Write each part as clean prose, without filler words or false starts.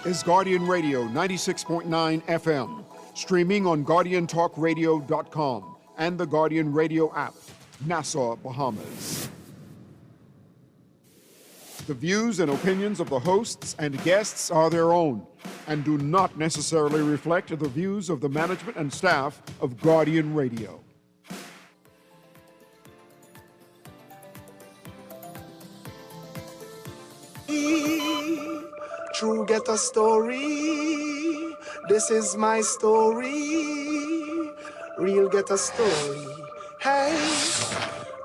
is Guardian Radio 96.9 FM, streaming on GuardianTalkRadio.com and the Guardian Radio app, Nassau, Bahamas. The views and opinions of the hosts and guests are their own and do not necessarily reflect the views of the management and staff of Guardian Radio. True get a story. This is my story. Real get a story. Hey,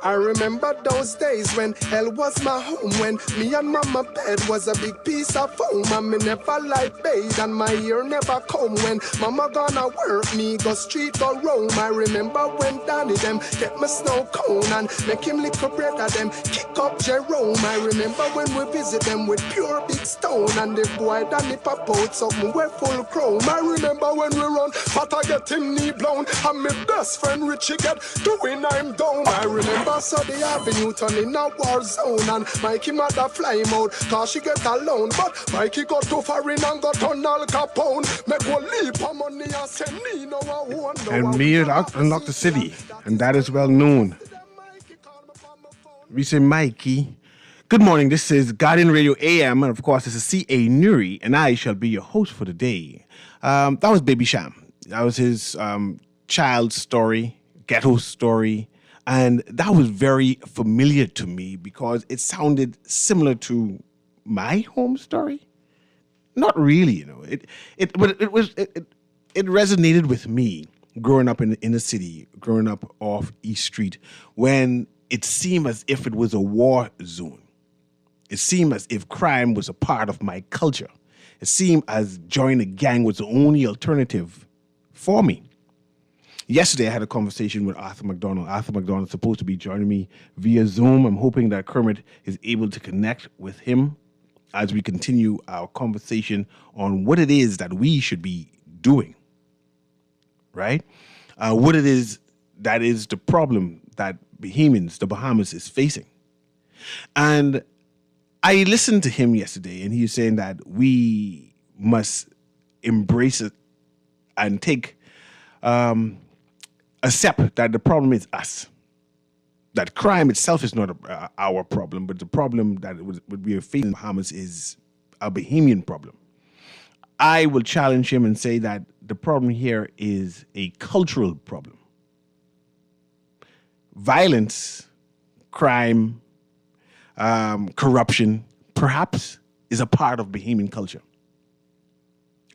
I remember those days when hell was my home, when me and mama bed was a big piece of foam, and me never like bathe and my ear never comb. When mama gonna work, me go street go roam. I remember when daddy them get me snow cone and make him little brother them kick up Jerome. I remember when we visit them with pure big stone, and the boy Danny pop out something we full chrome. I remember when we run, but I get him knee blown, and my best friend Richie get doing I'm down. I remember so the avenue turn in a war zone, and Mikey mother fly him out cause she get alone. But Mikey got too far in and got on Al Capone. Make one leap of money and send me no one. And me unlock the city, and that is well known. We say Mikey. Good morning, this is Guardian Radio AM, and of course this is C.A. Newry, and I shall be your host for the day. That was Baby Sham. That was his child story, ghetto story. And that was very familiar to me because it sounded similar to my home story. Not really, you know. It resonated with me growing up in the inner city, growing up off East Street, when it seemed as if it was a war zone. It seemed as if crime was a part of my culture. It seemed as joining a gang was the only alternative for me. Yesterday, I had a conversation with Arthur McDonald. Arthur McDonald is supposed to be joining me via Zoom. I'm hoping that Kermit is able to connect with him as we continue our conversation on what it is that we should be doing, right? What it is that is the problem that the Bahamas is facing. And I listened to him yesterday, and he was saying that we must embrace it and accept that the problem is us. That crime itself is not our problem, but the problem that we are facing in the Bahamas is a Bahamian problem. I will challenge him and say that the problem here is a cultural problem. Violence, crime, corruption, perhaps, is a part of Bahamian culture.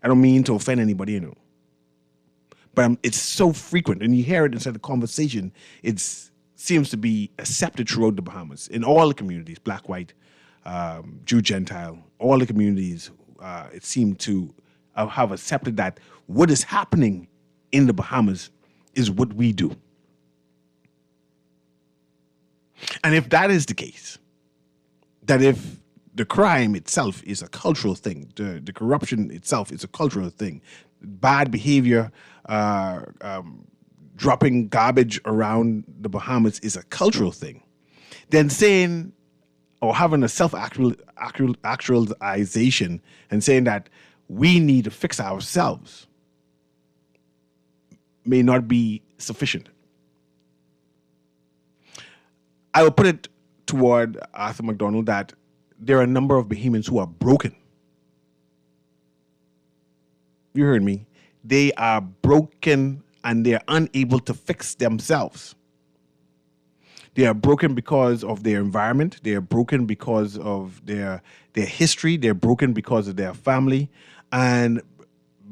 I don't mean to offend anybody, you know. But it's so frequent, and you hear it inside the conversation. It seems to be accepted throughout the Bahamas, in all the communities, black, white, Jew, Gentile, all the communities, it seemed to have accepted that what is happening in the Bahamas is what we do. And if that is the case, that if the crime itself is a cultural thing, the corruption itself is a cultural thing, bad behavior, dropping garbage around the Bahamas is a cultural thing, then saying or having a self-actualization and saying that we need to fix ourselves may not be sufficient. I will put it toward Arthur McDonald that there are a number of Bahamians who are broken. You heard me. They are broken and they're unable to fix themselves. They are broken because of their environment. They are broken because of their history. They're broken because of their family, and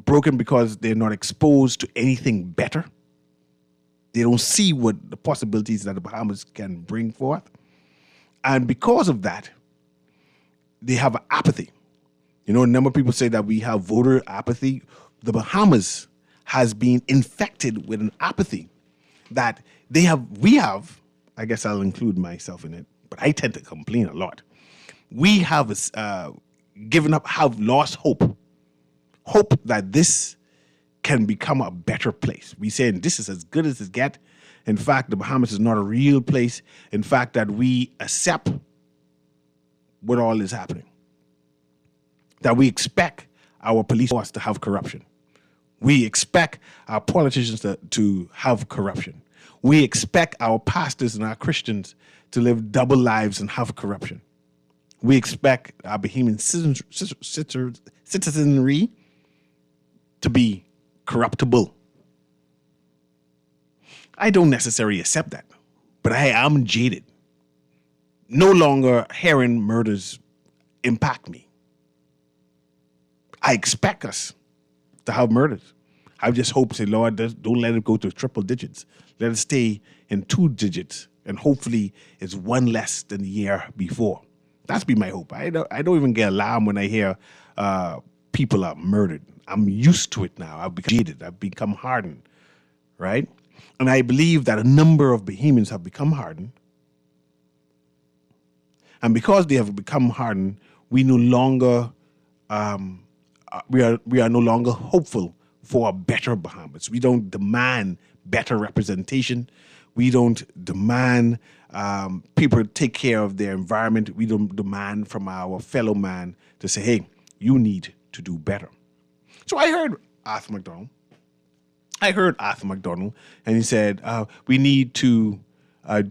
broken because they're not exposed to anything better. They don't see what the possibilities that the Bahamas can bring forth. And because of that, they have apathy. You know, a number of people say that we have voter apathy. The Bahamas has been infected with an apathy that we have, I guess I'll include myself in it, but I tend to complain a lot. We have given up, have lost hope that this can become a better place. We say this is as good as it gets. In fact, the Bahamas is not a real place. In fact, that we accept what all is happening. That we expect our police force to have corruption. We expect our politicians to have corruption. We expect our pastors and our Christians to live double lives and have corruption. We expect our Bahamian citizenry to be corruptible. I don't necessarily accept that, but I am jaded. No longer hearing murders impact me. I expect us to have murders. I just hope, say, Lord, don't let it go to triple digits. Let it stay in 2 digits, and hopefully it's one less than the year before. That's be my hope. I don't even get alarmed when I hear people are murdered. I'm used to it now. I've become jaded. I've become hardened, right? And I believe that a number of Bahamians have become hardened. And because they have become hardened, we no longer we are no longer hopeful for a better Bahamas. We don't demand better representation. We don't demand people take care of their environment. We don't demand from our fellow man to say, hey, you need to do better. So I heard Arthur McDonald, and he said, we need to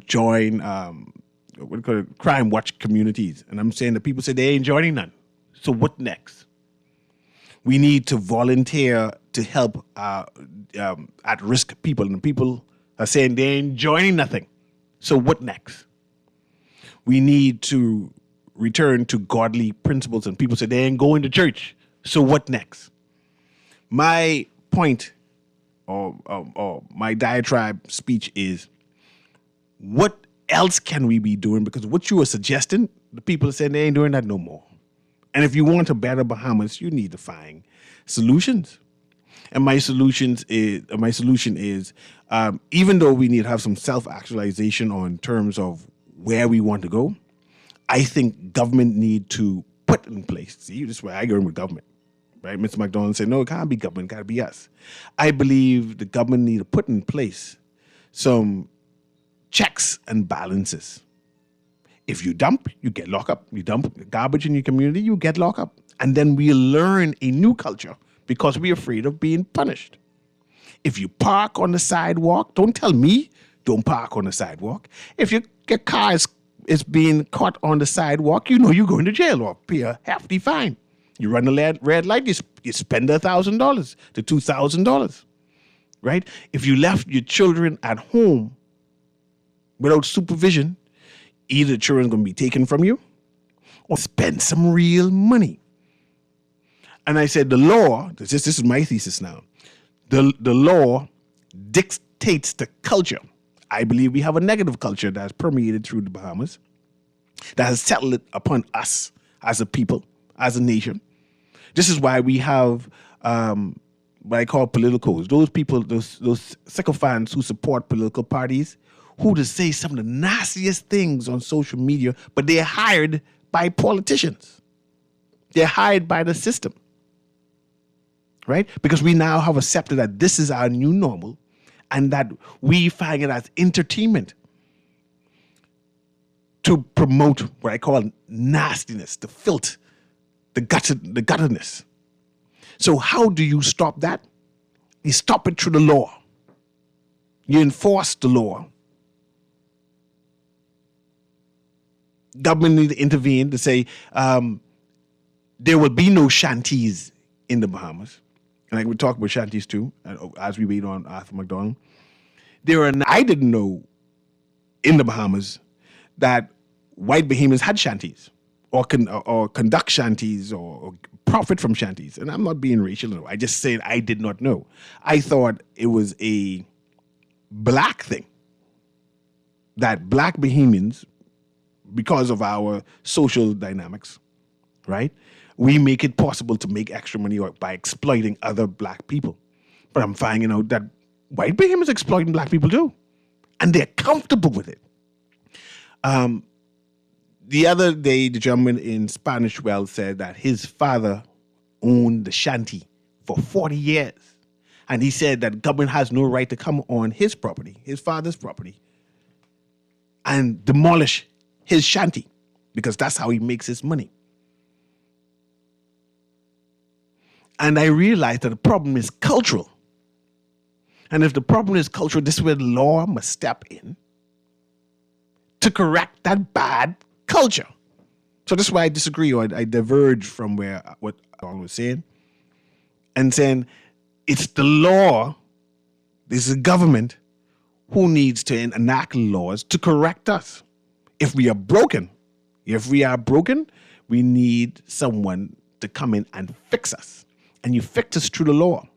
join what do you call it, crime watch communities. And I'm saying that people say they ain't joining none. So what next? We need to volunteer to help at-risk people. And people are saying they ain't joining nothing. So what next? We need to return to godly principles. And people say they ain't going to church. So what next? My point or my diatribe speech is, what else can we be doing? Because what you are suggesting, the people are saying they ain't doing that no more. And if you want a better Bahamas, you need to find solutions. And my solution is, even though we need to have some self-actualization on terms of where we want to go, I think government need to put in place. See, this is where I go in with government, right? Mr. McDonald said, no, it can't be government, it got to be us. I believe the government need to put in place some checks and balances. If you dump, you get locked up. You dump garbage in your community, you get locked up. And then we learn a new culture because we're afraid of being punished. If you park on the sidewalk, don't tell me don't park on the sidewalk. If your car is being caught on the sidewalk, you know you're going to jail or pay a hefty fine. You run a red light, you spend $1,000 to $2,000, right? If you left your children at home without supervision, either the children's going to be taken from you or spend some real money. And I said, the law, this is my thesis now, the law dictates the culture. I believe we have a negative culture that has permeated through the Bahamas, that has settled it upon us as a people, as a nation. This is why we have what I call politicos. Those people, those sycophants who support political parties, who to say some of the nastiest things on social media, but they're hired by politicians. They're hired by the system, right? Because we now have accepted that this is our new normal and that we find it as entertainment to promote what I call nastiness, the filth, the gutterness. So how do you stop that? You stop it through the law. You enforce the law. Government need to intervene to say there will be no shanties in the Bahamas. And I would talk about shanties too, as we wait on Arthur McDonald. I didn't know in the Bahamas that white Bahamians had shanties or conduct shanties or profit from shanties. And I'm not being racial. No. I just said I did not know. I thought it was a black thing, that black Bahamians, because of our social dynamics, right, we make it possible to make extra money by exploiting other black people. But I'm finding out that white Bahamians exploiting black people too. And they're comfortable with it. The other day, the gentleman in Spanish Well said that his father owned the shanty for 40 years. And he said that government has no right to come on his property, his father's property, and demolish his shanty, because that's how he makes his money. And I realized that the problem is cultural. And if the problem is cultural, this is where the law must step in to correct that bad culture. So that's why I disagree, or I diverge from what I was saying, and saying it's the law, this is the government who needs to enact laws to correct us. If we are broken, we need someone to come in and fix us. And you fix us through the law.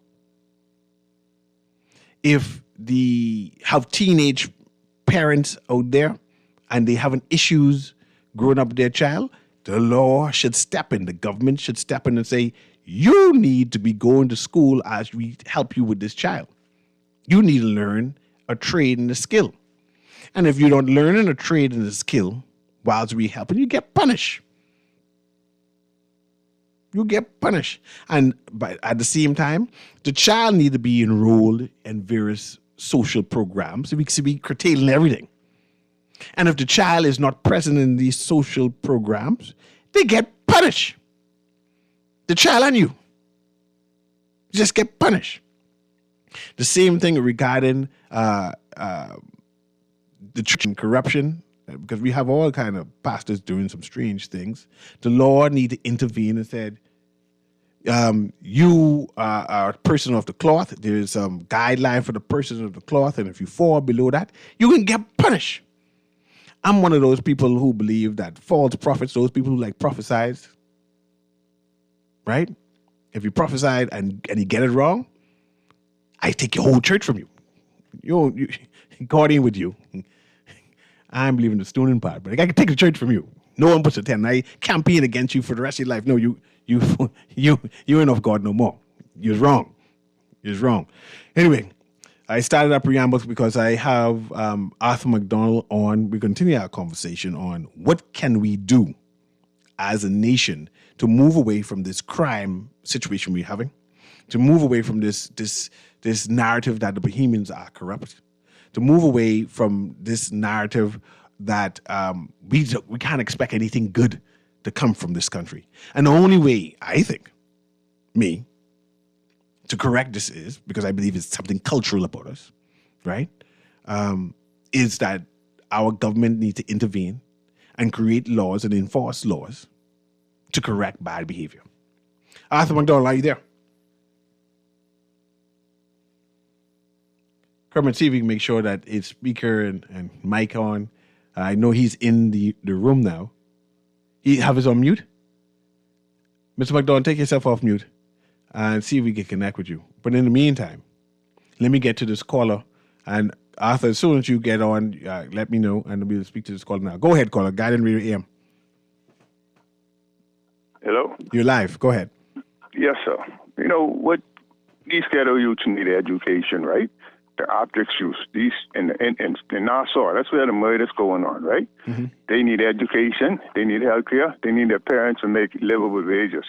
If they have teenage parents out there and they having issues growing up with their child, the law should step in. The government should step in and say, you need to be going to school as we help you with this child. You need to learn a trade and a skill. And if you don't learn a trade and a skill whilst we helping, you get punished. You get punished. But at the same time, the child need to be enrolled in various social programs so we can be curtailing everything. And if the child is not present in these social programs, they get punished. The child and you just get punished. The same thing regarding the church and corruption, because we have all kind of pastors doing some strange things. The Lord need to intervene and said, you are a person of the cloth. There's some guideline for the person of the cloth, and if you fall below that, you can get punished. I'm one of those people who believe that false prophets, those people who like prophesize, right? If you prophesied and you get it wrong, I take your whole church from you. You God ain't with you. I'm believing the stoning part, but I can take the church from you. No one puts a 10. I campaign against you for the rest of your life. No, you ain't of God no more. You're wrong. You're wrong. Anyway, I started our preambles because I have Arthur McDonald on. We continue our conversation on what can we do as a nation to move away from this crime situation we're having, to move away from this narrative that the Bohemians are corrupt, to move away from this narrative that we can't expect anything good to come from this country. And the only way, I think, to correct this is, because I believe it's something cultural about us, right, is that our government needs to intervene and create laws and enforce laws to correct bad behavior. Arthur McDonald, are you there? Kermit, see if we can make sure that it's speaker and mic on. I know he's in the room now. He have us on mute? Mr. McDonald, take yourself off mute and see if we can connect with you. But in the meantime, let me get to this caller. And Arthur, as soon as you get on, let me know, and we'll speak to this caller now. Go ahead, caller. Guiding Radio AM. Hello? You're live. Go ahead. Yes, sir. You know, what these ghetto youths need education, right? The optics youth, these in Nassau, that's where the murder's going on, right? Mm-hmm. They need education, they need health care, they need their parents to make livable wages.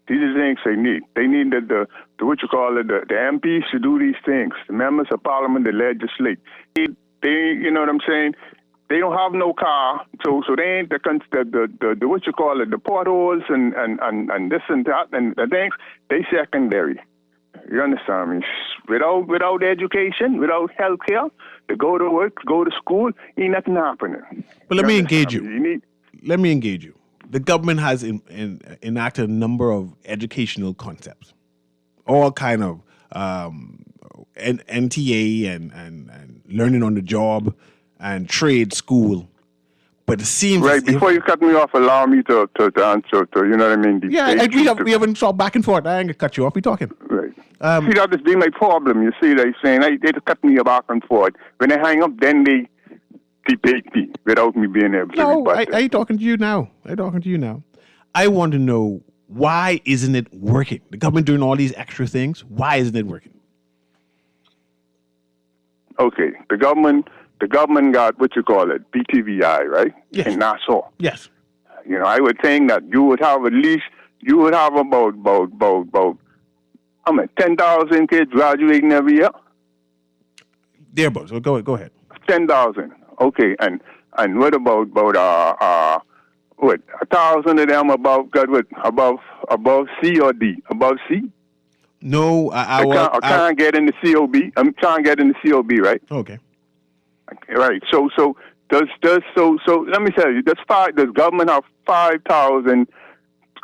These are things they need. They need the the MPs to do these things, the members of parliament to legislate. They you know what I'm saying? They don't have no car, so they ain't the potholes and this and that and the things, they secondary. You understand me? Without education, without health care, to go to work, go to school, ain't nothing happening. But let me engage you. Let me engage you. The government has enacted a number of educational concepts, all kind of NTA and learning on the job and trade school. But it seems right before you cut me off, allow me to answer. To you know what I mean? We haven't talked back and forth. I ain't gonna cut you off. We talking. Right. See, that is being my problem. You see, they saying they cut me back and forth. When I hang up, then they debate me without me being able to. No, I ain't talking to you now. I want to know, why isn't it working? The government doing all these extra things. Why isn't it working? Okay, the government got what you call it, BTVI, right? Yes. In Nassau. Yes. You know, I would think that you would have about 10,000 kids graduating every year. Thereabouts. So go ahead. 10,000. Okay, and what about 1,000 of them above C or D? Above C? No, I can't get in the COB. I'm trying to get in the COB, right? Okay. Right. So let me tell you, does government have 5,000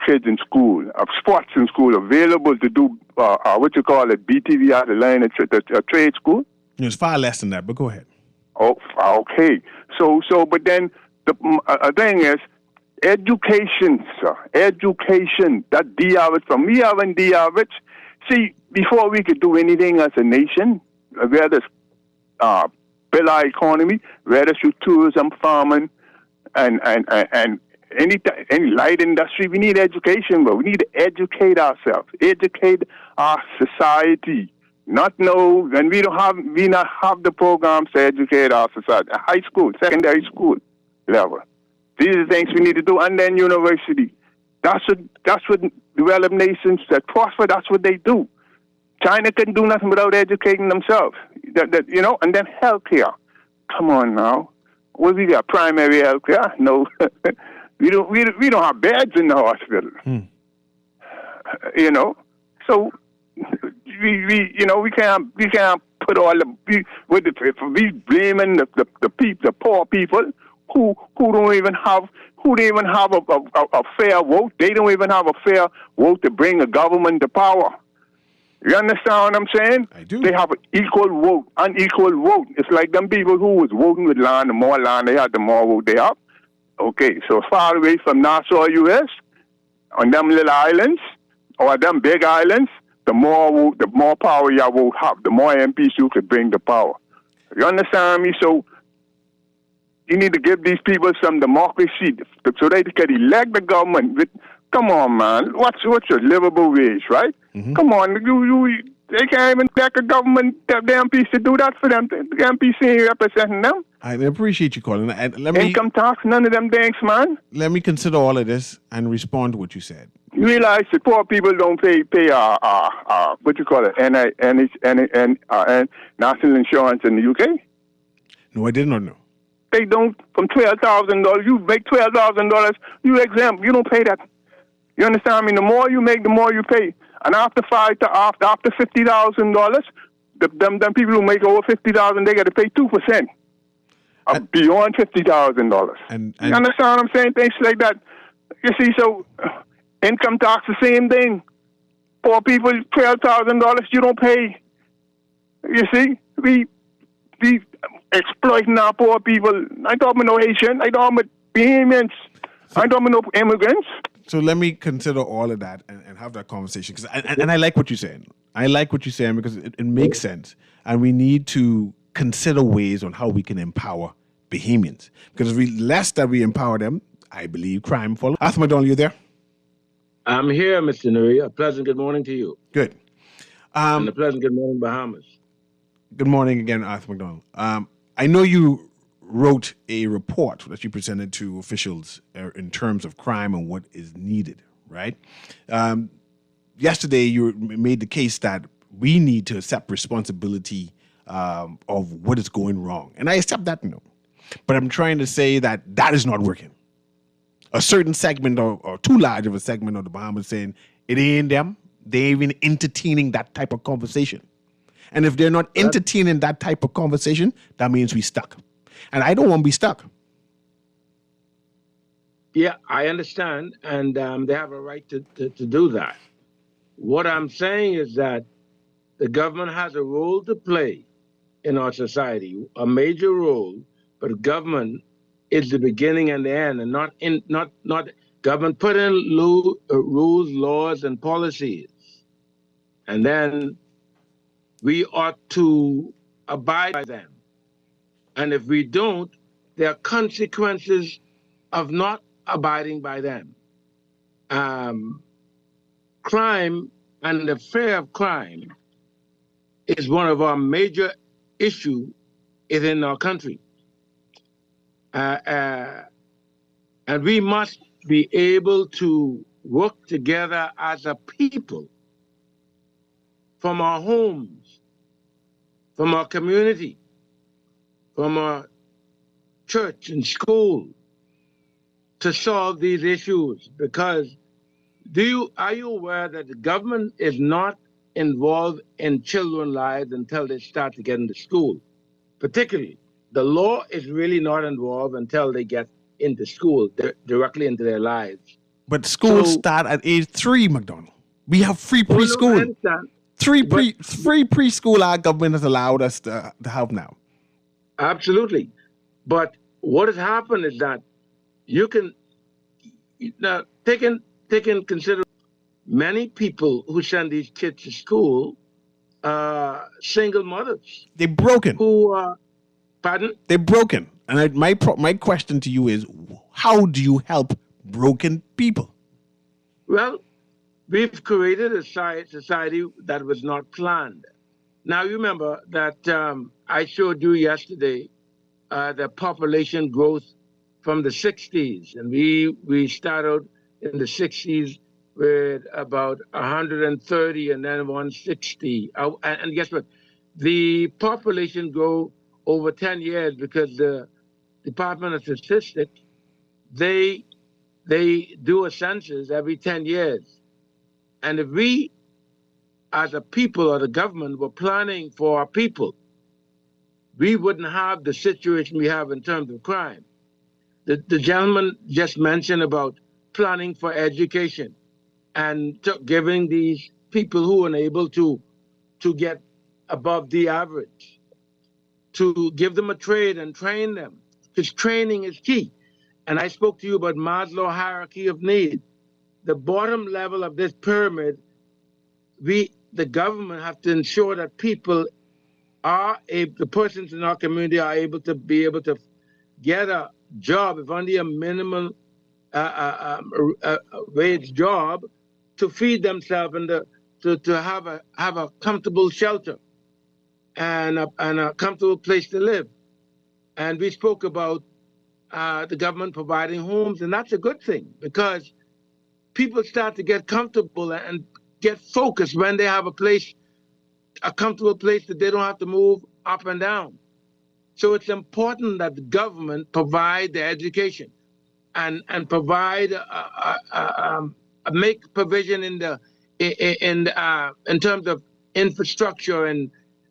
kids in school, sports in school available to do what you call it, BTV out the line, a trade school? It's far less than that, but go ahead. Oh, okay. So, but then the thing is, education, sir. Education. That DRH, from me having DRH, see, before we could do anything as a nation, whether it's build our economy, whether it's through tourism, farming, and any light industry, we need education, but we need to educate ourselves, educate our society. Not know, and we not have the programs to educate our society. High school, secondary school level. These are the things we need to do, and then university. That's what developed nations that prosper. That's what they do. China couldn't do nothing without educating themselves. And then healthcare. Come on now, what we got? Primary healthcare? No, we don't have beds in the hospital. So. We can't put all we blaming the poor people who don't even have a fair vote. They don't even have a fair vote to bring a government to power. You understand what I'm saying? I do. They have an equal vote, unequal vote. It's like them people who was voting with land, the more land they had, the more vote they have. Okay, so far away from Nassau, U.S., on them little islands or them big islands, the more power you will have, the more MPs you could bring to power. You understand me? So you need to give these people some democracy so they can elect the government. Come on, man. What's your livable wage, right? Mm-hmm. Come on. They can't even elect a government, the MPs to do that for them. The MPs ain't representing them. I appreciate you calling. Income tax, none of them things, man. Let me consider all of this and respond to what you said. You realize that poor people don't pay what you call it, national insurance in the UK? No, I did not know. They don't. From $12,000, you make $12,000, you exempt. You don't pay that. You understand me? The more you make, the more you pay. And after $50,000, them people who make over $50,000, they got to pay 2%. Beyond $50,000. And you understand what I'm saying? Things like that. You see, so income tax, the same thing. Poor people, $12,000, you don't pay. You see, we exploiting our poor people. I don't about no Haitian. I don't about Bahamians. I don't about no immigrants. So let me consider all of that and have that conversation. And I like what you're saying. I like what you're saying because it makes sense. And we need to consider ways on how we can empower Bahamians. Because less that we empower them, I believe crime follows. Arthur McDonald, you there? I'm here, Mr. Newry. A pleasant good morning to you. Good. And a pleasant good morning, Bahamas. Good morning again, Arthur McDonald. I know you wrote a report that you presented to officials in terms of crime and what is needed, right? Yesterday, you made the case that we need to accept responsibility of what is going wrong. And I accept that, no. But I'm trying to say that is not working. A certain segment or too large of a segment of the Bahamas saying it ain't them. They're even entertaining that type of conversation. And if they're not entertaining that type of conversation, that means we stuck. And I don't want to be stuck. Yeah, I understand. And they have a right to do that. What I'm saying is that the government has a role to play in our society, a major role, but government is the beginning and the end, and not government put in rules, laws, and policies. And then we ought to abide by them. And if we don't, there are consequences of not abiding by them. Crime and the fear of crime is one of our major issues in our country. And we must be able to work together as a people from our homes, from our community, from our church and school to solve these issues. Because are you aware that the government is not involved in children's lives until they start to get into school. Particularly, the law is really not involved until they get into school, directly into their lives. But schools So, start at age 3, McDonald. We have free no, I preschool. understand. Free But preschool our government has allowed us to have now. absolutely. But what has happened is that you can now take in consideration many people who send these kids to school, single mothers They're broken. who pardon? They're broken. And my question to you is, how do you help broken people? Well, we've created a society that was not planned. Now, you remember that I showed you yesterday the population growth from the 60s. And we started in the 60s with about 130 and then 160. And guess what? The population grew over 10 years because the Department of Statistics, they do a census every 10 years. And if we, as a people or the government, were planning for our people, we wouldn't have the situation we have in terms of crime. The gentleman just mentioned about planning for education and giving these people who are unable to get above the average, to give them a trade and train them, because training is key. And I spoke to you about Maslow hierarchy of need. The bottom level of this pyramid, the government have to ensure that people the persons in our community are able to get a job, if only a minimum wage job, to feed themselves and to have a comfortable shelter and a comfortable place to live. And we spoke about the government providing homes, and that's a good thing because people start to get comfortable and get focused when they have a comfortable place that they don't have to move up and down. So it's important that the government provide the education and provide make provision in terms of infrastructure and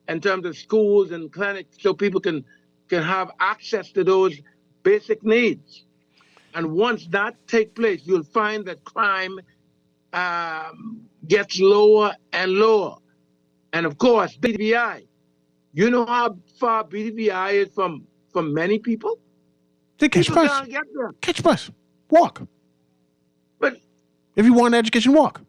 in terms of schools and clinics, so people can have access to those basic needs. And once that takes place, you'll find that crime gets lower and lower. And of course, BDVI. You know how far BDVI is from many people? They catch People bus. can't get there. Catch bus. Walk. But If you want education, walk.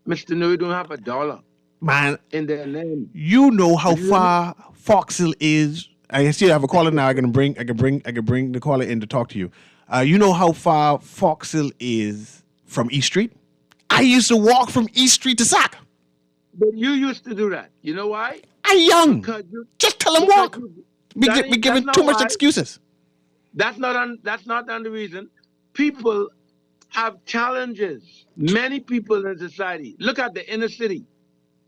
Mr. Newry don't have $1 Man, in their name. you know how far Foxhill is. I see I have a caller now. I can bring the caller in to talk to you. You know how far Foxhill is from East Street? I used to walk from East Street to Sac. But you used to do that. You know why? I'm young. Because Just tell them walk. We giving too much excuses. That's not the reason. People have challenges. Many people in society. Look at the inner city.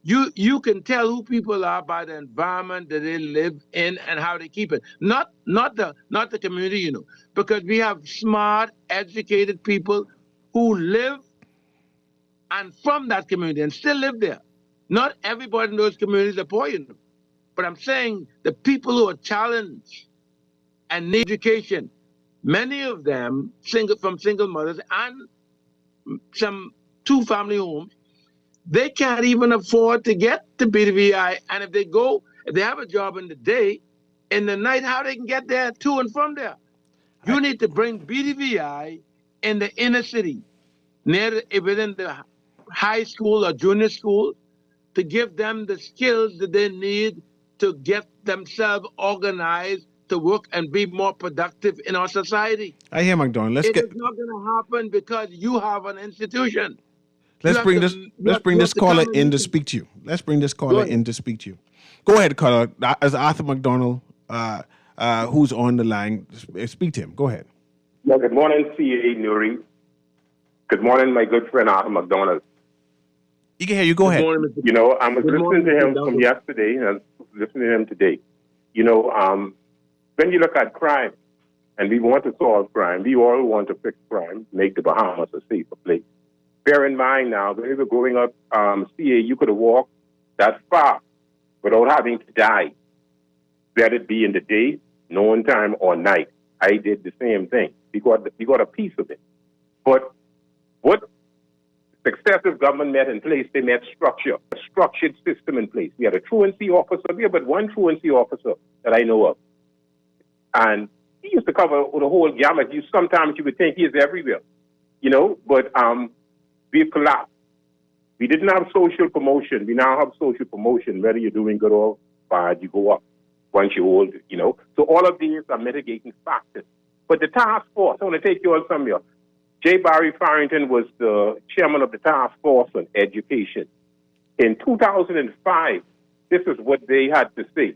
You can tell who people are by the environment that they live in and how they keep it. Not the community, you know, because we have smart, educated people who live and from that community and still live there. Not everybody in those communities are poor, you know. But I'm saying the people who are challenged and need education, many of them from single mothers and some 2-family homes, they can't even afford to get to BDVI. And if they have a job in the day, in the night, how they can get there to and from there? You need to bring BDVI in the inner city, within the high school or junior school, to give them the skills that they need to get themselves organized to work and be more productive in our society. I hear McDonald. It is not going to happen because you have an institution. Let's bring this caller in to speak to you. Let's bring this caller in to speak to you. Go ahead, caller. As Arthur McDonald, who's on the line, speak to him. Go ahead. Well, good morning, CA Newry. Good morning, my good friend Arthur McDonald. He can hear you. Go ahead. Morning, you know, I was listening to him from yesterday and I'm listening to him today. You know, when you look at crime, and we want to solve crime, we all want to fix crime, make the Bahamas a safer place. Bear in mind now, when we were growing up, CA, you could have walked that far without having to die. Let it be in the day, noon time, or night. I did the same thing. We got a piece of it. But what successive government met in place, they met structure, a structured system in place. We had a truancy officer. We had but one truancy officer that I know of. And he used to cover the whole gamut. Sometimes you would think he is everywhere, but we've collapsed. We didn't have social promotion. We now have social promotion. Whether you're doing good or bad, you go up once you're old, So all of these are mitigating factors. But the task force, I want to take you all somewhere. J. Barry Farrington was the chairman of the task force on education. In 2005, this is what they had to say.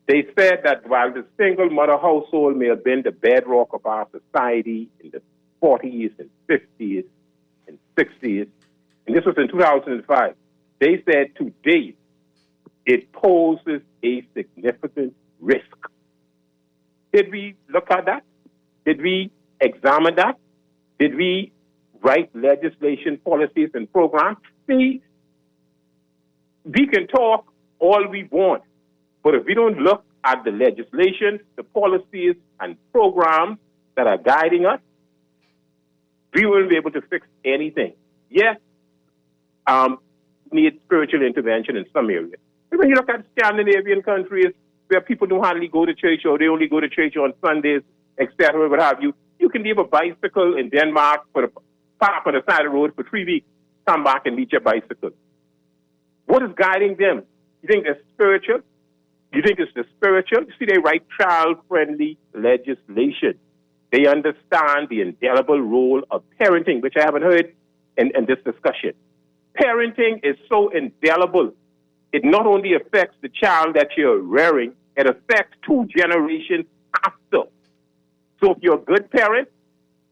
They said that while the single mother household may have been the bedrock of our society in the 40s and 50s and 60s, and this was in 2005, they said today it poses a significant risk. Did we look at that? Did we examine that? Did we write legislation, policies, and programs? See, we can talk all we want, but if we don't look at the legislation, the policies, and programs that are guiding us, we won't be able to fix anything. Yes, need spiritual intervention in some areas. But when you look at Scandinavian countries where people don't hardly go to church or they only go to church on Sundays, etc., what have you, you can leave a bicycle in Denmark, park on the side of the road for 3 weeks, come back and meet your bicycle. What is guiding them? You think they're spiritual? You think it's the spiritual? You see, they write child-friendly legislation. They understand the indelible role of parenting, which I haven't heard in this discussion. Parenting is so indelible. It not only affects the child that you're rearing, it affects 2 generations after. So if you're a good parent,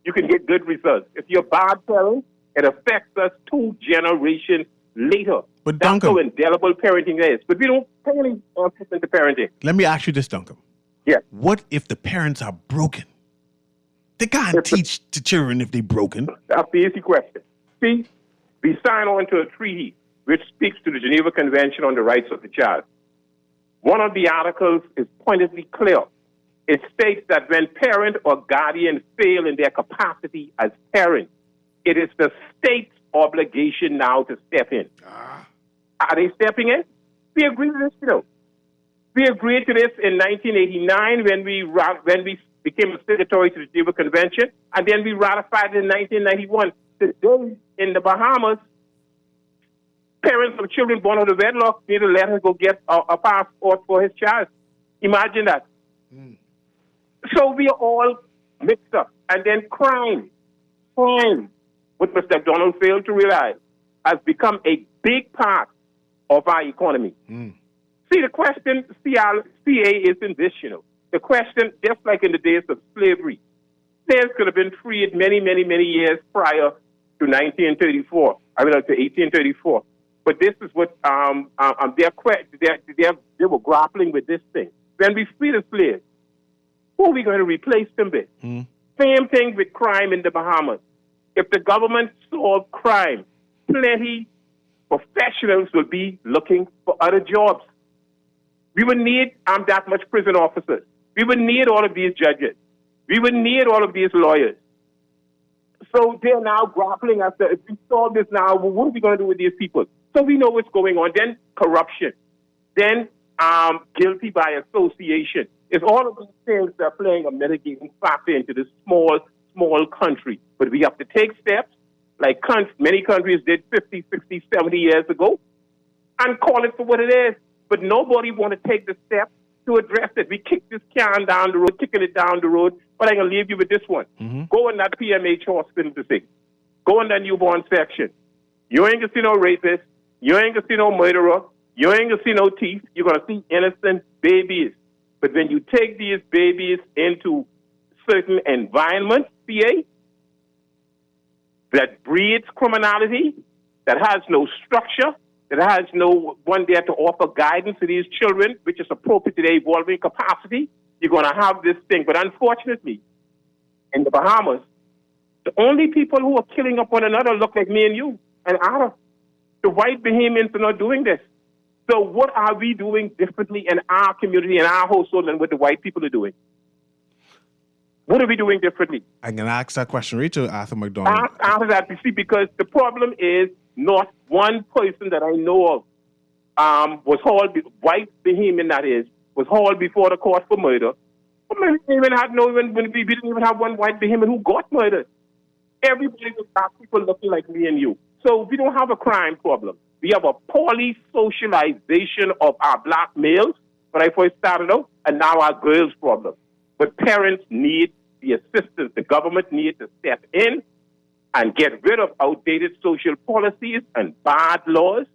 you can get good results. If you're a bad parent, it affects us 2 generations later. But that's Duncan, how indelible parenting is. But we don't pay any emphasis into parenting. Let me ask you this, Duncan. Yeah. What if the parents are broken? They can't teach the children if they're broken. That's the easy question. See, we sign on to a treaty which speaks to the Geneva Convention on the Rights of the Child. One of the articles is pointedly clear. It states that when parent or guardian fail in their capacity as parents, it is the state's obligation now to step in. Are they stepping in? We agreed to this, We agreed to this in 1989 when we became a signatory to the Geneva Convention, and then we ratified it in 1991. Today, in the Bahamas, parents of children born out of wedlock need to let him go get a passport for his child. Imagine that. So we are all mixed up. And then crime, what Mr. Donald failed to realize, has become a big part of our economy. See, the question, CA isn't this, The question, just like in the days of slavery, slaves could have been freed many, many, many years prior to 1934. To 1834. But this is what they were grappling with this thing. When we free the slaves, who are we going to replace them with? Same thing with crime in the Bahamas. If the government solved crime, plenty professionals will be looking for other jobs. We would need that much prison officers. We would need all of these judges. We would need all of these lawyers. So they're now grappling as to, if we solve this now, well, what are we going to do with these people? So we know what's going on. Then corruption. Then guilty by association. It's all of these things that are playing a mitigating factor into this small country. But we have to take steps, like many countries did 50, 60, 70 years ago, and call it for what it is. But nobody want to take the steps to address it. We kick this can down the road, kicking it down the road, but I'm going to leave you with this one. Go in that PMH hospital to see. Go in that newborn section. You ain't going to see no rapist. You ain't going to see no murderer. You ain't going to see no thief. You're going to see innocent babies. But when you take these babies into certain environments, CA, that breeds criminality, that has no structure, that has no one there to offer guidance to these children, which is appropriate to their evolving capacity, you're going to have this thing. But unfortunately, in the Bahamas, The only people who are killing up one another look like me and you and Adam. The white Bahamians are not doing this. So what are we doing differently in our community, in our household, and what the white people are doing? What are we doing differently? I'm going to ask that question right to Arthur McDonald. After that, you see, because the problem is not one person that I know of was hauled, white Bahamian that is, was hauled before the court for murder. But we didn't even have one white Bahamian who got murdered. Everybody was black people looking like me and you. So we don't have a crime problem. We have a poorly socialization of our black males when I first started out, and now our girls' problem. But parents need the assistance. The government needs to step in and get rid of outdated social policies and bad laws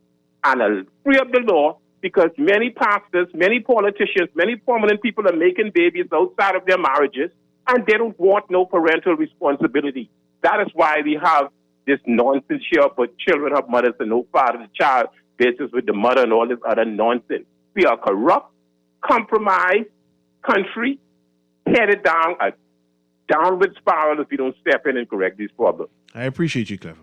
and free up the law, because many pastors, many politicians, many prominent people are making babies outside of their marriages, and they don't want no parental responsibility. That is why we have this nonsense here, but children have mothers and no father. The child basis with the mother and all this other nonsense. We are corrupt, compromised country, headed down a downward spiral if we don't step in and correct these problems. I appreciate you, Clever.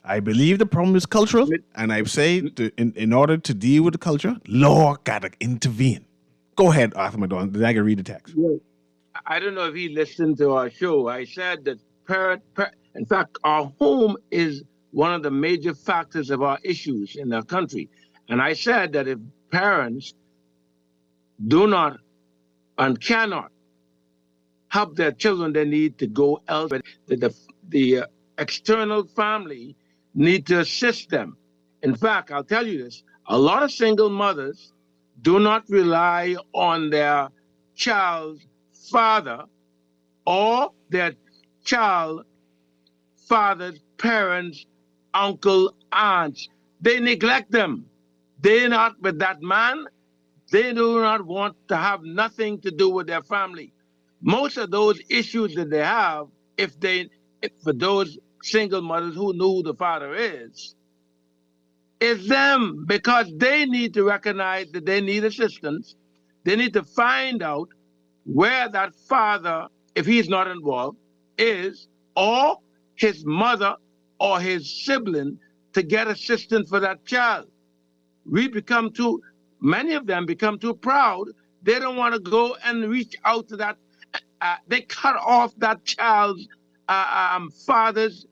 I believe the problem is cultural, and I say in order to deal with the culture, law got to intervene. Go ahead, Arthur McDonald. Then I can read the text. I don't know if he listened to our show. I said that in fact, our home is one of the major factors of our issues in our country. And I said that if parents do not and cannot help their children, they need to go elsewhere. The external family need to assist them. In fact, I'll tell you this, a lot of single mothers do not rely on their child's father or their child father's parents, uncle, aunts. They neglect them. They're not with that man. They do not want to have nothing to do with their family. Most of those issues that they have, for those single mothers who know who the father is them, because they need to recognize that they need assistance. They need to find out where that father, if he's not involved, is, or his mother or his sibling, to get assistance for that child. Many of them become too proud. They don't want to go and reach out to that. They cut off that child's father's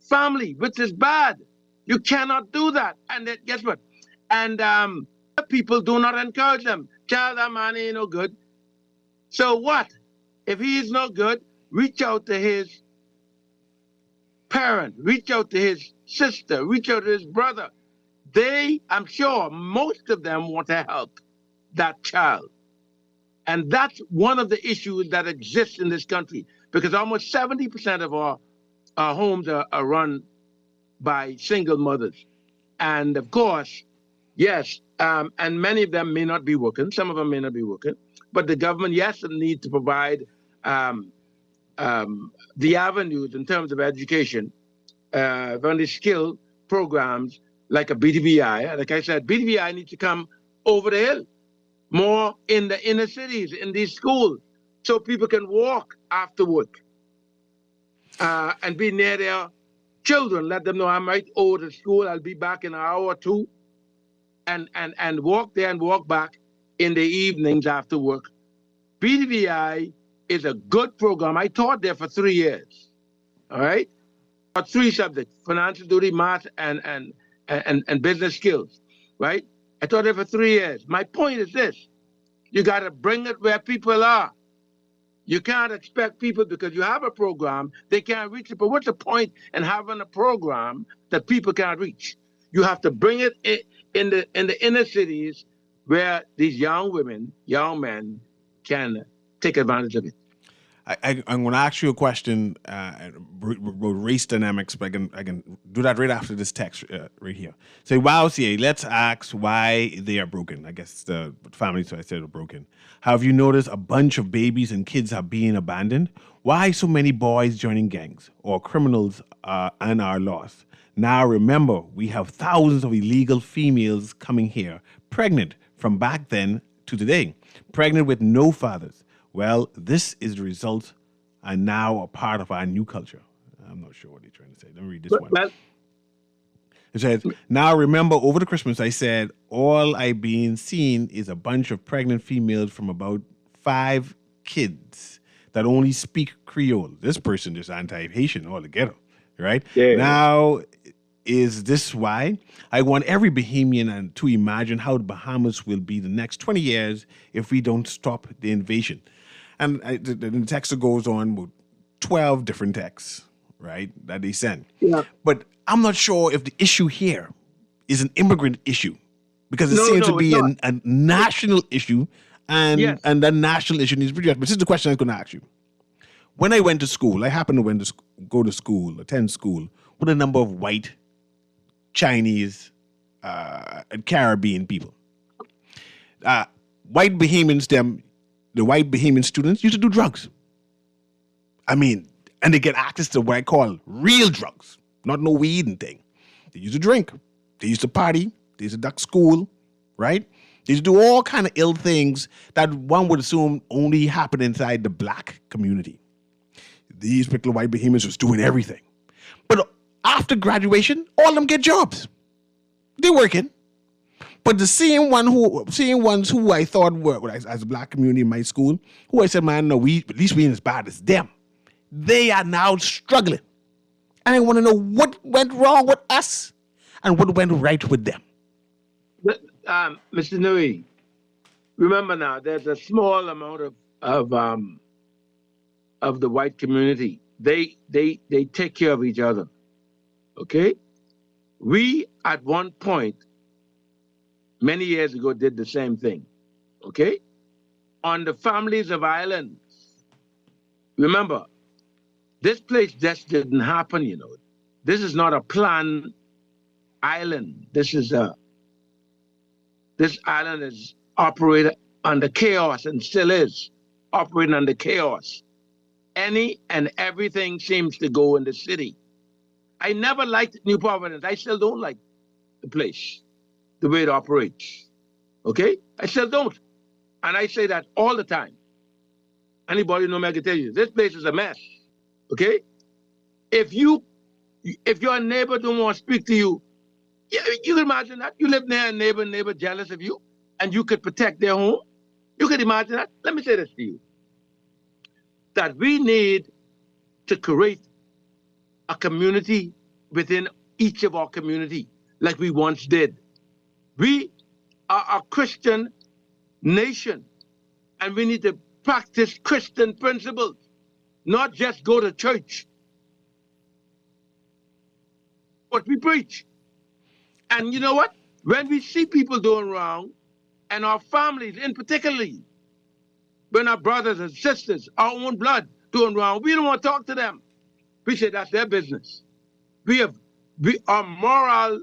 family, which is bad. You cannot do that. And guess what? And people do not encourage them. Child, that man ain't no good. So what? If he is no good, reach out to his parent, reach out to his sister, reach out to his brother. I'm sure most of them want to help that child. And that's one of the issues that exists in this country, because almost 70% of our homes are run by single mothers. And of course, yes, and many of them may not be working. Some of them may not be working. But the government, yes, need to provide the avenues in terms of education, on the skill programs like a BTVI. Like I said, BTVI needs to come over the hill, more in the inner cities, in these schools, so people can walk after work and be near their children. Let them know I might owe to school. I'll be back in an hour or two, and walk there and walk back in the evenings after work. BTVI is a good program. I taught there for 3 years. All right, taught 3 subjects: financial duty, math, and business skills. Right. I taught there for 3 years. My point is this: you got to bring it where people are. You can't expect people, because you have a program, they can't reach it. But what's the point in having a program that people can't reach? You have to bring it in the inner cities where these young women, young men can take advantage of it. I'm going to ask you a question about race dynamics, but I can do that right after this text right here. So, wow, CA, let's ask why they are broken. I guess the families, so I said, are broken. Have you noticed a bunch of babies and kids are being abandoned? Why so many boys joining gangs or criminals and are lost? Now, remember, we have thousands of illegal females coming here, pregnant from back then to today, pregnant with no fathers. Well, this is the result and now a part of our new culture. I'm not sure what they're trying to say. Let me read this one. Well, It says, now remember, over the Christmas, I said, all I been seeing is a bunch of pregnant females from about 5 kids that only speak Creole. This person is anti-Haitian altogether, right? Yeah. Now, is this why? I want every Bahamian to imagine how the Bahamas will be the next 20 years if we don't stop the invasion. And the text goes on with 12 different texts, right, that they send. Yeah. But I'm not sure if the issue here is an immigrant issue, because it seems to be a national issue, and Yes. and that national issue needs to be addressed. But this is the question I was going to ask you. When I went to school, I happened to go to school, attend school, with a number of white, Chinese, and Caribbean people. White Bahamians, the white Bahamian students used to do drugs. I mean, and they get access to what I call real drugs, not no weed and thing. They used to drink. They used to party. They used to duck school, right? They used to do all kind of ill things that one would assume only happen inside the black community. These particular white Bahamians was doing everything. But after graduation, all of them get jobs. They're working. But the same ones who I thought were, as a black community in my school, who I said, man, no, at least we ain't as bad as them. They are now struggling. And I want to know what went wrong with us and what went right with them. But, Mr. Newry, remember now, there's a small amount of the white community. They take care of each other. Okay? We, at one point, many years ago, did the same thing. Okay? On the families of islands. Remember, this place just didn't happen, you know. This is not a planned island. This island is operated under chaos and still is operating under chaos. Any and everything seems to go in the city. I never liked New Providence. I still don't like the place, the way it operates. Okay? I still don't. And I say that all the time. Anybody know me, I can tell you, this place is a mess. Okay? If your neighbor don't want to speak to you, you can imagine that. You live near a neighbor jealous of you, and you could protect their home. You can imagine that. Let me say this to you. That we need to create a community within each of our community, like we once did. We are a Christian nation, and we need to practice Christian principles, not just go to church. What we preach. And you know what? When we see people doing wrong, and our families in particularly, when our brothers and sisters, our own blood, doing wrong, we don't want to talk to them. We say that's their business. Our moral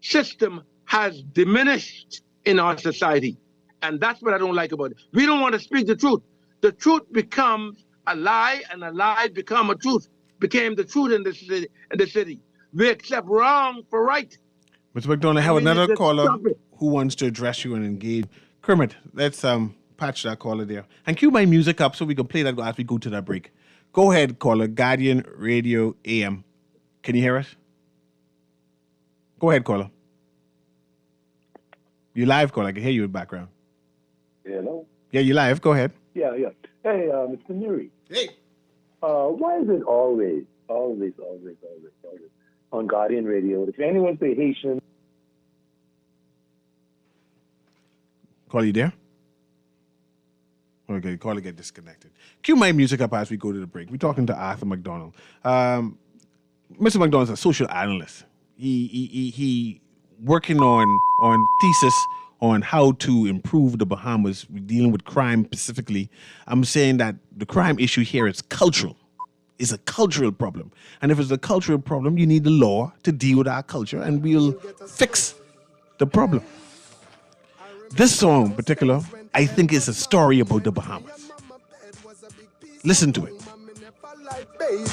system has diminished in our society. And that's what I don't like about it. We don't want to speak the truth. The truth becomes a lie, and a lie became the truth in the city. We accept wrong for right. Mr. McDonald, I have another caller who wants to address you and engage. Kermit, let's patch that caller there. And cue my music up so we can play that as we go to that break. Go ahead, caller, Guardian Radio AM. Can you hear us? Go ahead, caller. You live, caller. I can hear you in the background. Hello? Yeah, you live. Go ahead. Yeah. Hey, Mr. Newry. Hey. Why is it always on Guardian Radio, if anyone say Haitian? Call you there? Okay, caller get disconnected. Cue my music up as we go to the break. We're talking to Arthur McDonald. Mr. McDonald's a social analyst. He working on thesis on how to improve the Bahamas, dealing with crime specifically. I'm saying that the crime issue here is cultural. It's a cultural problem. And if it's a cultural problem, you need the law to deal with our culture, and we'll fix the problem. This song in particular, I think, is a story about the Bahamas. Listen to it.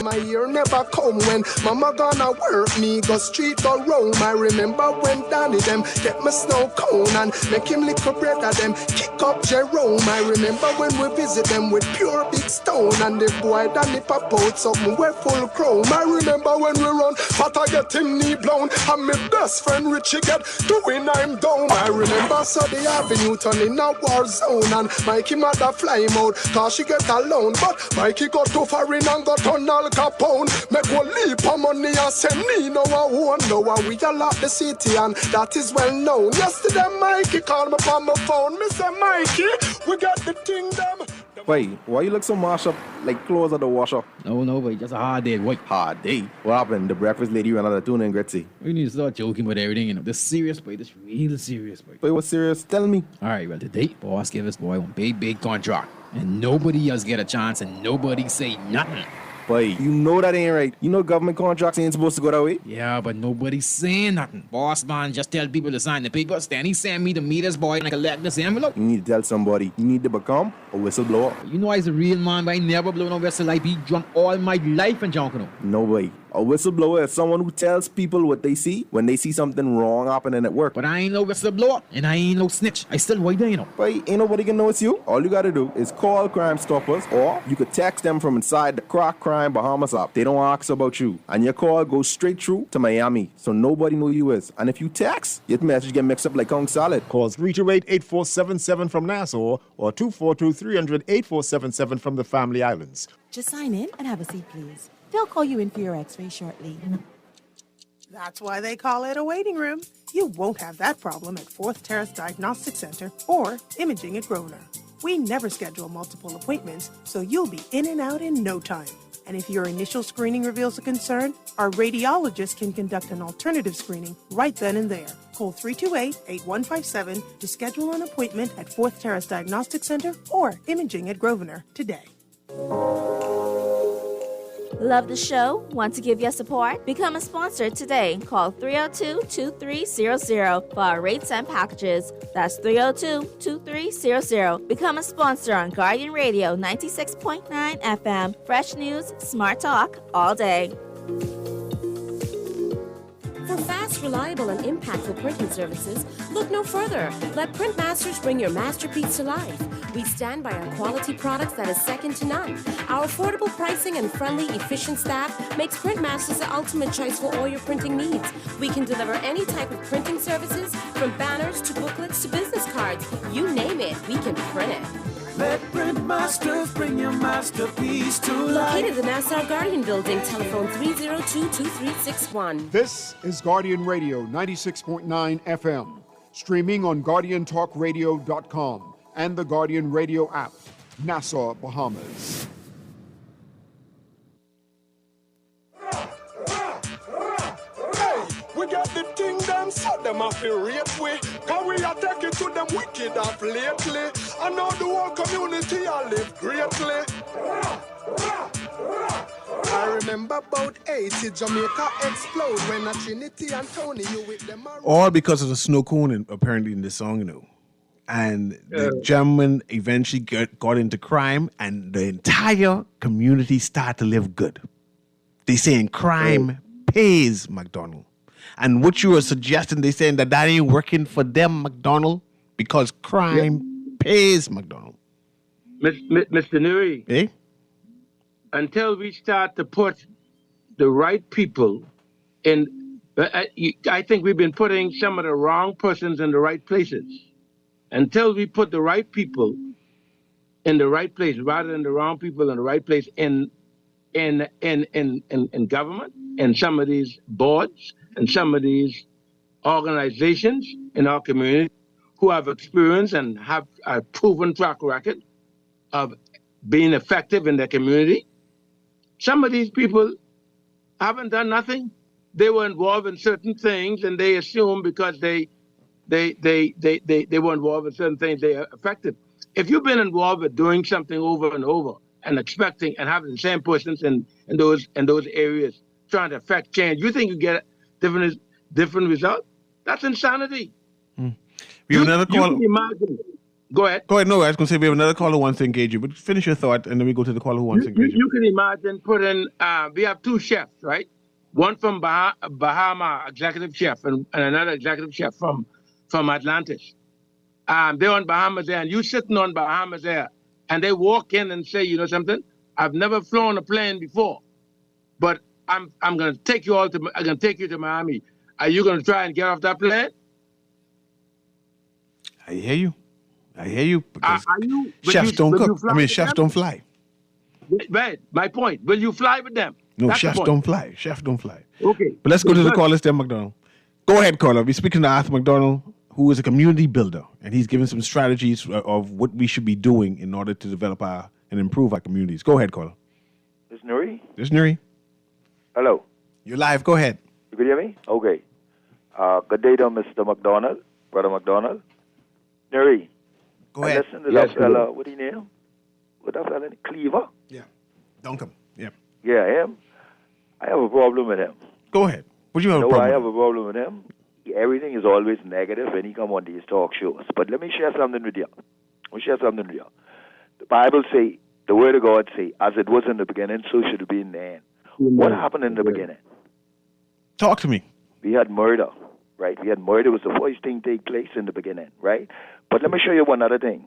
My year never come when mama gonna work me, go street, go roam. I remember when Danny them get my snow cone and make him lick a bread at them, kick up Jerome. I remember when we visit them with pure big stone, and the boy Danny pop out something we full chrome. I remember when we run, but I get him knee blown, and my best friend Richie get doing I'm down. I remember Sunday Avenue turning a war zone, and Mikey mother fly him out, cause she get alone. But Mikey got too far in and got on Al Capone. Make one leap of money and send me no one. No one we all up the city, and that is well known. Yesterday Mikey called me on my phone. Me say Mikey, we got the thing them. Wait, why you look so mashed up like clothes at the washer? No, wait, just a hard day, boy. Hard day? What happened? The breakfast lady ran out of tuna and gritty. We need to start joking with everything, you know. This serious, boy. This real serious, boy. Wait, what's serious? Tell me. All right, well, today, boss gave us, boy, one big contract. And nobody else get a chance, and nobody say nothing. Boy, you know that ain't right. You know government contracts ain't supposed to go that way. Yeah, but nobody's saying nothing. Boss man just tell people to sign the papers. Then he send me the meters, boy, and I collect this envelope. You need to tell somebody. You need to become a whistleblower. You know I's a real man, but I never blow no whistle. I be drunk all my life and drunk, you know. No way. A whistleblower is someone who tells people what they see when they see something wrong happening at work. But I ain't no whistleblower, and I ain't no snitch. I still white there, you know. But ain't nobody can know it's you. All you gotta do is call Crime Stoppers, or you could text them from inside the Crack Crime Bahamas app. They don't ask about you. And your call goes straight through to Miami, so nobody know you is. And if you text, your message get mixed up like Kong Salad. Call 328-8477 from Nassau or 242-300-8477 from the Family Islands. Just sign in and have a seat, please. They'll call you in for your x-ray shortly. That's why they call it a waiting room. You won't have that problem at 4th Terrace Diagnostic Center or Imaging at Grosvenor. We never schedule multiple appointments, so you'll be in and out in no time. And if your initial screening reveals a concern, our radiologist can conduct an alternative screening right then and there. Call 328-8157 to schedule an appointment at 4th Terrace Diagnostic Center or Imaging at Grosvenor today. Love the show? Want to give your support? Become a sponsor today. Call 302-2300 for our rates and packages. That's 302-2300. Become a sponsor on Guardian Radio 96.9 FM. Fresh news, smart talk, all day. For fast, reliable, and impactful printing services, look no further. Let Printmasters bring your masterpiece to life. We stand by our quality products that is second to none. Our affordable pricing and friendly, efficient staff makes Printmasters the ultimate choice for all your printing needs. We can deliver any type of printing services, from banners to booklets to business cards. You name it, we can print it. Let Printmasters bring your masterpiece to life. Located in the Nassau Guardian Building, telephone 302-2361. This is Guardian Radio 96.9 FM, streaming on GuardianTalkRadio.com and the Guardian Radio app, Nassau, Bahamas. We got the thing them, so them have to rape we. Cause we attack it to them wicked up lately. And now the whole community I live greatly. I remember about 80 Jamaica explode when a Trinity and Tony you with them. All because of the snow cone, apparently in the song, you know. And the gentleman eventually got into crime, and the entire community started to live good. They saying crime pays, McDonald. And what you were suggesting, they saying that ain't working for them, McDonald, because crime pays, McDonald. Mr. Newry, Eh? Until we start to put the right people in, I think we've been putting some of the wrong persons in the right places. Until we put the right people in the right place, rather than the wrong people in the right place in government, in some of these boards, and some of these organizations in our community who have experience and have a proven track record of being effective in their community. Some of these people haven't done nothing. They were involved in certain things, and they assume because they were involved in certain things, they are effective. If you've been involved with doing something over and over and expecting and having the same persons in those areas trying to affect change, you think you get different result? That's insanity. We have another call. Go ahead. Go ahead. No, I was going to say we have another caller who wants to engage you, but finish your thought, and then we go to the caller who wants to engage you. You can imagine putting, we have two chefs, right? One from Bahama, executive chef, and another executive chef from Atlantis. they're on Bahamas Air, and you sitting on Bahamas Air, and they walk in and say, you know something? I've never flown a plane before, but I'm gonna take you to Miami. Are you gonna try and get off that plane? I hear you. Because Are you? chefs don't cook. Chefs don't fly. Right. My point. Will you fly with them? No, That's chefs the point. don't fly. Chefs don't fly. Okay. But let's go to the callers there, McDonald. Go ahead, caller. We're speaking to Arthur McDonald, who is a community builder, and he's giving some strategies of what we should be doing in order to develop and improve our communities. Go ahead, caller. This is Newry? This is Newry. Hello. You're live. Go ahead. You can hear me? Okay. Good day to Mr. McDonald, Brother McDonald. Newry. Go ahead. Listen to that fella. What do you name? What that fella? Cleaver? Yeah. Duncan. Yeah. Yeah, him. I have a problem with him. Go ahead. What do you have a problem I with? have a problem with him. Everything is always negative when he come on these talk shows. But let me share something with you. The Bible say, the Word of God say, as it was in the beginning, so should it be in the end. What happened in the beginning? Talk to me. We had murder, right? Murder was the first thing take place in the beginning, right? But let me show you one other thing.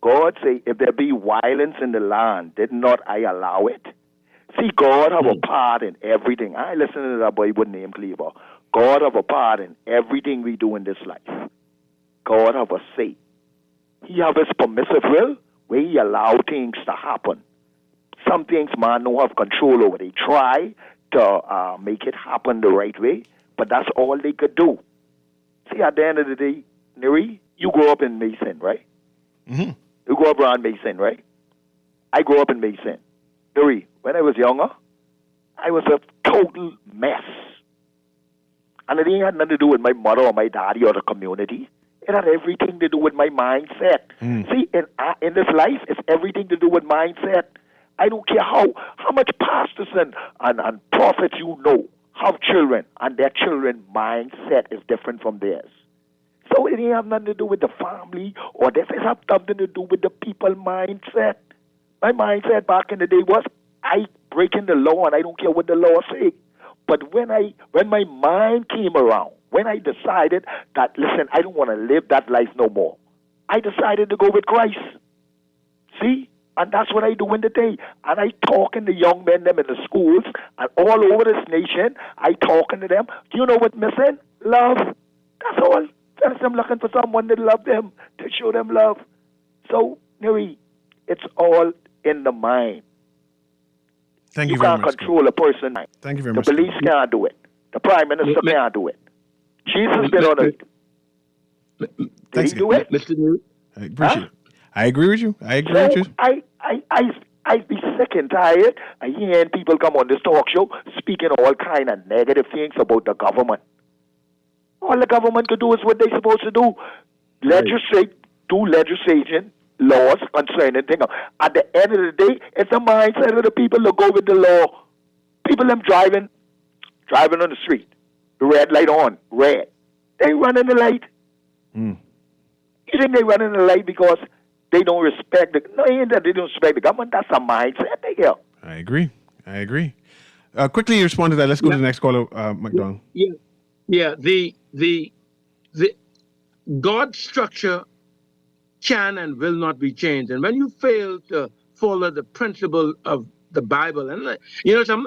God say, if there be violence in the land, did not I allow it? See, God have a part in everything. I listen to that boy with name Cleaver. God have a part in everything we do in this life. God have a say. He have his permissive will where he allow things to happen. Some things man don't have control over. They try to make it happen the right way, but that's all they could do. See, at the end of the day, Newry, you grew up in Mason, right? Mm-hmm. You grew up around Mason, right? I grew up in Mason. Newry, when I was younger, I was a total mess. And it didn't have nothing to do with my mother or my daddy or the community. It had everything to do with my mindset. See, in this life, it's everything to do with mindset. I don't care how much pastors and prophets you know have children, and their children mindset is different from theirs. So it didn't have nothing to do with the family or this. It has something to do with the people mindset. My mindset back in the day was I breaking the law and I don't care what the law say. But when my mind came around, when I decided that, listen, I don't want to live that life no more, I decided to go with Christ. See? And that's what I do in the day. And I talking to young men them in the schools and all over this nation. I talking to them. Do you know what missing? Love. That's all. That's them looking for someone to love them, to show them love. So, Newry, it's all in the mind. Thank you very much. You can't control a person's mind. Thank you very much. The police can't do it. The Prime Minister can't do it. Jesus been on it. Did he do it? Mr. Newry? I appreciate it. I agree with you. I be sick and tired of hearing people come on this talk show speaking all kind of negative things about the government. All the government could do is what they're supposed to do. Do legislation, laws concerning things. At the end of the day, it's the mindset of the people that go with the law. People them driving on the street. The red light on, red. They running the light. You think they running the light because they don't respect it ain't that they don't respect the government. That's a mindset they get. I agree. Quickly respond to that. Let's go to the next caller, McDonald. Yeah. The God's structure can and will not be changed. And when you fail to follow the principle of the Bible, and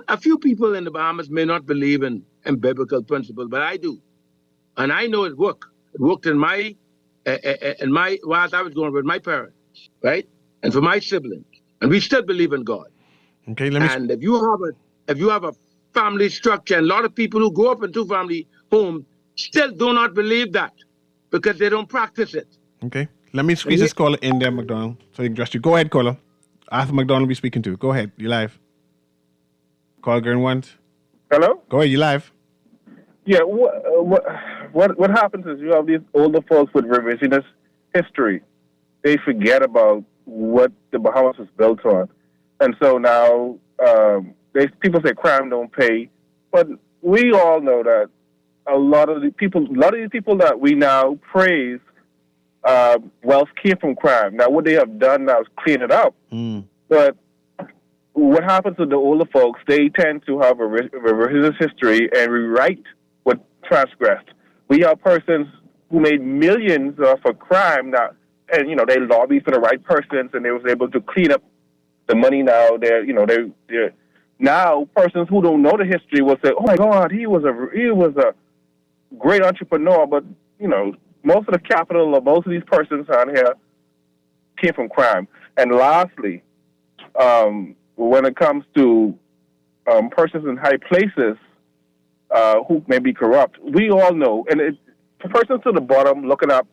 a few people in the Bahamas may not believe in biblical principles, but I do, and I know it worked. It worked in my while I was going with my parents, right, and for my siblings, and we still believe in God. Okay, and if you have a family structure, and a lot of people who grow up in two-family homes still do not believe that because they don't practice it. Okay, let me squeeze this caller in there, McDonald, so you can address you. Go ahead, caller. Arthur McDonald will be speaking to. Go ahead, you're live. Call going once. Hello? Go ahead, you're live. Yeah, what happens is you have these older folks with revisionist history. They forget about what the Bahamas was built on. And so now people say crime don't pay, but we all know that a lot of these people that we now praise, wealth came from crime. Now, what they have done now is clean it up. But what happens with the older folks, they tend to have a revisionist history and rewrite what transgressed. We have persons who made millions off a crime now, and they lobbied for the right persons, and they was able to clean up the money. Now they're now persons who don't know the history will say, "Oh my God, he was a great entrepreneur," but most of the capital of most of these persons on here came from crime. And lastly, when it comes to persons in high places who may be corrupt, we all know, and persons to the bottom looking up,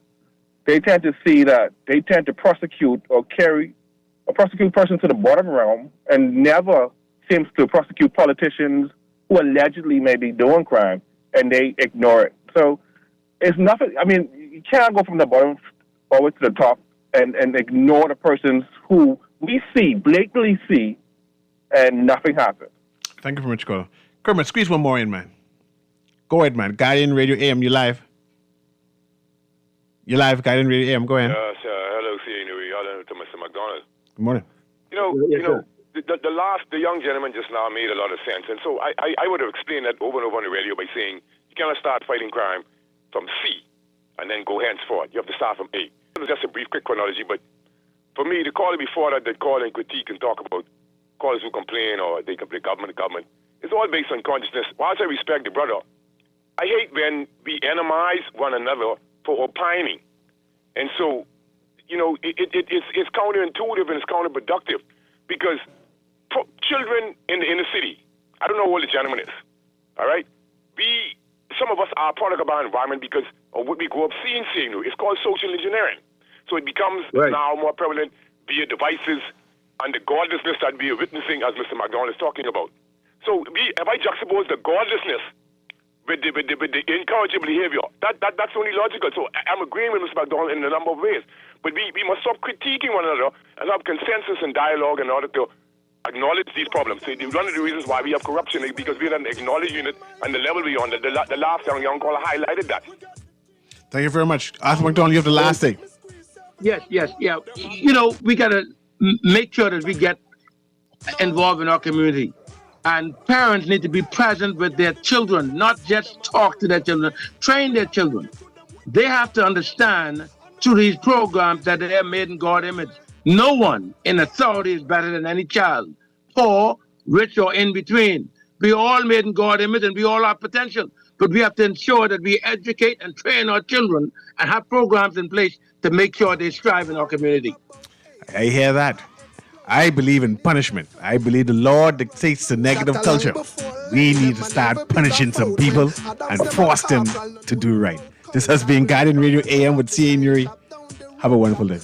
they tend to see that they tend to prosecute persons to the bottom realm and never seems to prosecute politicians who allegedly may be doing crime, and they ignore it. So it's nothing. I mean, you can't go from the bottom always to the top and ignore the persons who we blatantly see, and nothing happens. Thank you very much, Carl. Kermit, squeeze one more in, man. Go ahead, man. Guardian Radio AM, you live. You live, Guardian Radio AM. Go ahead. Yes, hello, CA Newry. Hello to Mr. McDonald. Good morning. The young gentleman just now made a lot of sense. And so I would have explained that over and over on the radio by saying you cannot start fighting crime from C and then go henceforth. You have to start from A. It was just a brief, quick chronology, but for me, the caller before that call and critique and talk about callers who complain or they complain the government, it's all based on consciousness. Whilst I respect the brother, I hate when we enemize one another for opining. And so, it's counterintuitive and it's counterproductive because children in the inner city, I don't know who the gentleman is, all right? Some of us are a product of our environment because of what we grew up seeing. It's called social engineering. So it becomes now more prevalent via devices and the godlessness that we are witnessing, as Mr. McDonald is talking about. So if I juxtapose the godlessness with the incorrigible behavior, that's only logical. So I'm agreeing with Mr. McDonald in a number of ways. But we must stop critiquing one another and have consensus and dialogue in order to acknowledge these problems. So one of the reasons why we have corruption is because we're not acknowledging it and the level we're on. The last young caller highlighted that. Thank you very much. Arthur McDonald, you have the last thing. Yes. We got to make sure that we get involved in our community. And parents need to be present with their children, not just talk to their children, train their children. They have to understand through these programs that they are made in God's image. No one in authority is better than any child, poor, rich, or in between. We are all made in God's image and we all have potential. But we have to ensure that we educate and train our children and have programs in place to make sure they strive in our community. I hear that. I believe in punishment. I believe the law dictates the negative culture. We need to start punishing some people and force them to do right. This has been Guardian Radio AM with CA Newry. Have a wonderful day.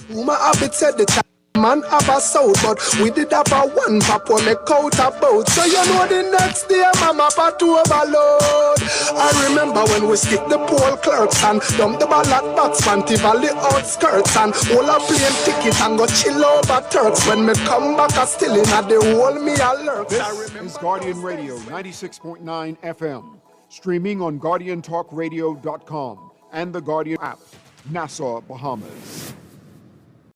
Man have a soul, but we did have a one pop on the coat about. So the next day, mama pat to overload. I remember when we skipped the poll clerks and dumped the ballot box, Fanti Valley outskirts, and all a plane ticket and go chill over Turks. When me come back, I still in at the whole me alert. This is Guardian Radio 96.9 FM, streaming on GuardianTalkRadio.com and the Guardian app, Nassau, Bahamas.